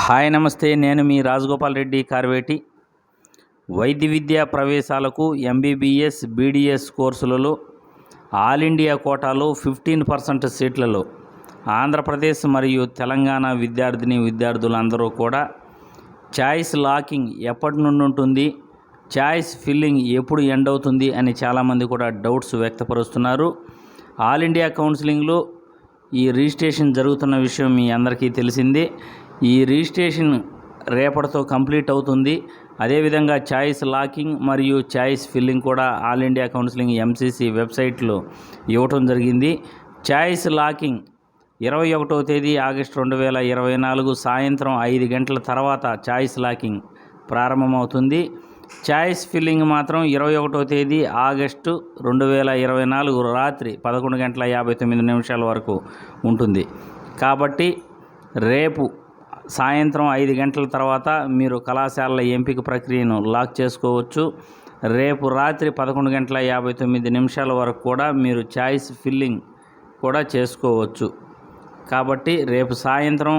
Hi నమస్తే, నేను మీ రాజగోపాల్ రెడ్డి కార్వేటి. వైద్య విద్యా ప్రవేశాలకు ఎంబీబీఎస్ బీడీఎస్ కోర్సులలో ఆల్ ఇండియా కోటాలో 15% సీట్లలో ఆంధ్రప్రదేశ్ మరియు తెలంగాణ విద్యార్థులందరూ కూడా చాయిస్ లాకింగ్ ఎప్పటి నుండి ఉంటుంది, చాయిస్ ఫిల్లింగ్ ఎప్పుడు ఎండ్ అవుతుంది అని చాలామంది కూడా డౌట్స్ వ్యక్తపరుస్తున్నారు. ఆల్ ఇండియా కౌన్సిలింగ్లో ఈ రిజిస్ట్రేషన్ జరుగుతున్న విషయం మీ అందరికీ తెలిసిందే. ఈ రిజిస్ట్రేషన్ రేపటితో కంప్లీట్ అవుతుంది. అదేవిధంగా చాయిస్ లాకింగ్ మరియు చాయిస్ ఫిల్లింగ్ కూడా ఆల్ ఇండియా కౌన్సిలింగ్ ఎంసీసీ వెబ్సైట్లో ఇవ్వటం జరిగింది. చాయిస్ లాకింగ్ 21వ తేదీ ఆగస్టు 2024 సాయంత్రం 5 గంటల తర్వాత చాయిస్ లాకింగ్ ప్రారంభమవుతుంది. చాయిస్ ఫిల్లింగ్ మాత్రం 21వ తేదీ ఆగస్టు 2024 రాత్రి 11:59 వరకు ఉంటుంది. కాబట్టి రేపు సాయంత్రం 5 గంటల తర్వాత మీరు కళాశాలల ఎంపిక ప్రక్రియను లాక్ చేసుకోవచ్చు. రేపు రాత్రి 11:59 వరకు కూడా మీరు చాయిస్ ఫిల్లింగ్ కూడా చేసుకోవచ్చు. కాబట్టి రేపు సాయంత్రం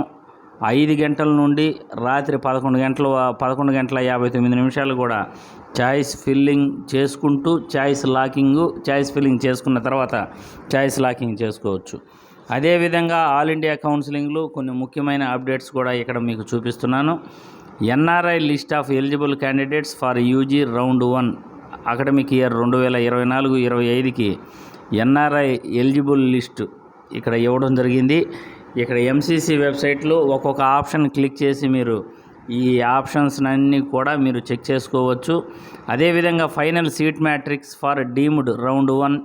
5 గంటల నుండి రాత్రి 11:59 కూడా చాయిస్ ఫిల్లింగ్ చేసుకుంటూ చాయిస్ ఫిల్లింగ్ చేసుకున్న తర్వాత చాయిస్ లాకింగ్ చేసుకోవచ్చు. అదేవిధంగా ఆల్ ఇండియా కౌన్సిలింగ్లో కొన్ని ముఖ్యమైన అప్డేట్స్ కూడా ఇక్కడ మీకు చూపిస్తున్నాను. NRI list of eligible candidates for UG round 1 academic year 2024-25కి ఎన్ఆర్ఐ ఎలిజిబుల్ లిస్ట్ ఇక్కడ ఇవ్వడం జరిగింది. ఇక్కడ ఎంసీసీ వెబ్సైట్లో ఒక్కొక్క ఆప్షన్ క్లిక్ చేసి మీరు ఈ ఆప్షన్స్ అన్నీ కూడా మీరు చెక్ చేసుకోవచ్చు. అదేవిధంగా final seat matrix for deemed round 1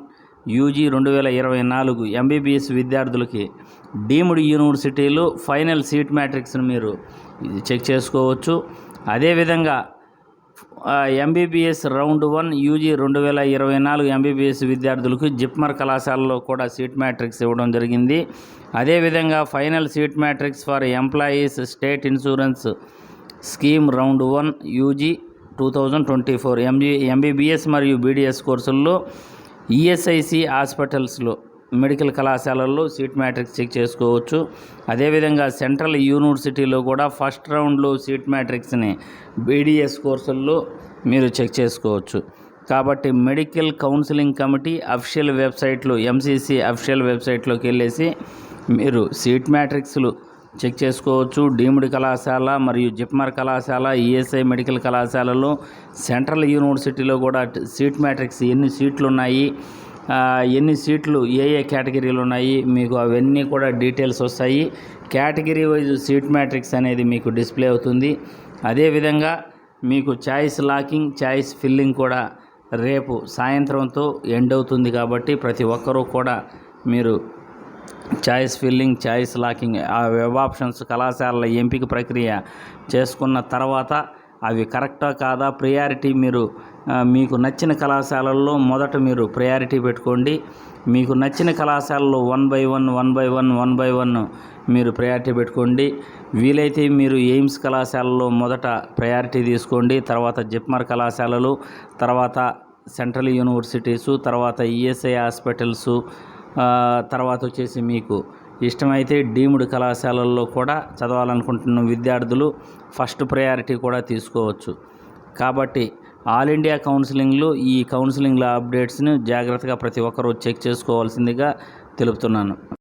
UG 2024 MBBS విద్యార్థులకి డీమ్డ్ యూనివర్సిటీలో ఫైనల్ సీట్ మ్యాట్రిక్స్ను మీరు చెక్ చేసుకోవచ్చు. అదేవిధంగా ఎంబీబీఎస్ రౌండ్ 1 యూజీ 2024 ఎంబీబీఎస్ విద్యార్థులకు జిప్మర్ కళాశాలలో కూడా సీట్ మ్యాట్రిక్స్ ఇవ్వడం జరిగింది. అదేవిధంగా final seat matrix for employees state insurance scheme round 1 UG 2024 MBBS మరియు బీడీఎస్ కోర్సుల్లో ఈఎస్ఐసి హాస్పిటల్స్లో మెడికల్ కళాశాలల్లో సీట్ మ్యాట్రిక్స్ చెక్ చేసుకోవచ్చు. అదేవిధంగా సెంట్రల్ యూనివర్సిటీలో కూడా ఫస్ట్ రౌండ్లో సీట్ మ్యాట్రిక్స్ని బీడీఎస్ కోర్సుల్లో మీరు చెక్ చేసుకోవచ్చు. కాబట్టి మెడికల్ కౌన్సిలింగ్ కమిటీ అఫీషియల్ వెబ్సైట్లో ఎంసీసీ అఫీషియల్ వెబ్సైట్లోకి వెళ్ళేసి మీరు సీట్ మ్యాట్రిక్స్లు చెక్ చేసుకోవచ్చు. డీమ్డ్ కళాశాల మరియు జిప్మర్ కళాశాల, ఈఎస్ఐ మెడికల్ కళాశాలలో, సెంట్రల్ యూనివర్సిటీలో కూడా సీట్ మ్యాట్రిక్స్ ఎన్ని సీట్లు ఉన్నాయి, ఎన్ని సీట్లు ఏ కేటగిరీలు ఉన్నాయి, మీకు అవన్నీ కూడా డీటెయిల్స్ వస్తాయి. కేటగిరీ వైజ్ సీట్ మ్యాట్రిక్స్ అనేది మీకు డిస్ప్లే అవుతుంది. అదేవిధంగా మీకు చాయిస్ లాకింగ్, చాయిస్ ఫిల్లింగ్ కూడా రేపు సాయంత్రంతో ఎండ్ అవుతుంది. కాబట్టి ప్రతి ఒక్కరూ కూడా మీరు చాయిస్ ఫిల్లింగ్, చాయిస్ లాకింగ్ ఆ వెబ్ ఆప్షన్స్ కళాశాలల ఎంపిక ప్రక్రియ చేసుకున్న తర్వాత అవి కరెక్టా కాదా ప్రియారిటీ మీకు నచ్చిన కళాశాలల్లో మొదట మీరు ప్రయారిటీ పెట్టుకోండి. మీకు నచ్చిన కళాశాలలో 1 by 1 మీరు ప్రయారిటీ పెట్టుకోండి. వీలైతే మీరు ఎయిమ్స్ కళాశాలలో మొదట ప్రయారిటీ తీసుకోండి. తర్వాత జిప్మర్ కళాశాలలు, తర్వాత సెంట్రల్ యూనివర్సిటీసు, తర్వాత ఈఎస్ఐ హాస్పిటల్సు, తర్వాత వచ్చేసి మీకు ఇష్టమైతే డీమ్డ్ కళాశాలల్లో కూడా చదవాలనుకుంటున్న విద్యార్థులు ఫస్ట్ ప్రయారిటీ కూడా తీసుకోవచ్చు. కాబట్టి ఆల్ ఇండియా కౌన్సిలింగ్లో ఈ కౌన్సిలింగ్ల అప్డేట్స్ని జాగ్రత్తగా ప్రతి ఒక్కరూ చెక్ చేసుకోవాల్సిందిగా తెలుపుతున్నాను.